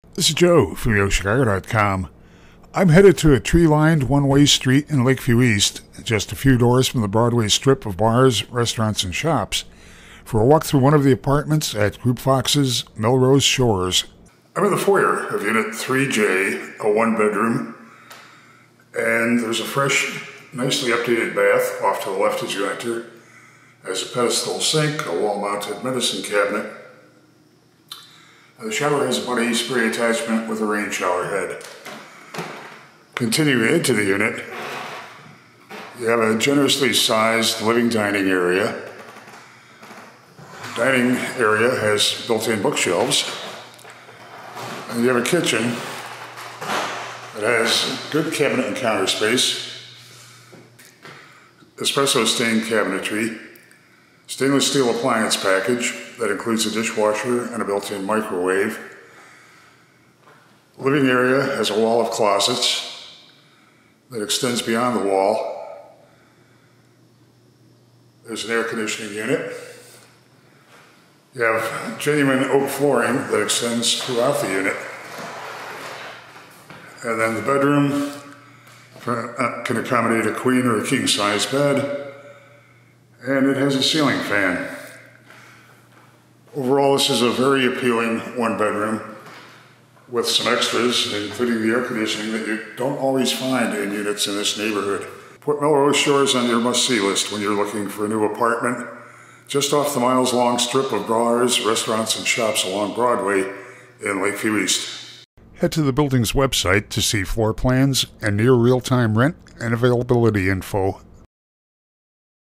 This is Joe from YoChicago.com. I'm headed to a tree-lined one-way street in Lakeview East, just a few doors from the Broadway strip of bars, restaurants, and shops, for a walk through one of the apartments at Group Fox's Melrose Shores. I'm in the foyer of Unit 3J, a one-bedroom, and there's a fresh, nicely updated bath off to the left as you enter. There's a pedestal sink, a wall-mounted medicine cabinet. The shower has a body spray attachment with a rain shower head. Continuing into the unit, you have a generously sized living dining area. Dining area has built-in bookshelves. And you have a kitchen that has good cabinet and counter space, espresso stained cabinetry, stainless steel appliance package that includes a dishwasher and a built-in microwave. The living area has a wall of closets that extends beyond the wall. There's an air conditioning unit. You have genuine oak flooring that extends throughout the unit. And then the bedroom can accommodate a queen or a king-size bed. And it has a ceiling fan. Overall, this is a very appealing one-bedroom with some extras, including the air conditioning that you don't always find in units in this neighborhood. Put Melrose Shores on your must-see list when you're looking for a new apartment, just off the miles-long strip of bars, restaurants, and shops along Broadway in Lakeview East. Head to the building's website to see floor plans and near real-time rent and availability info.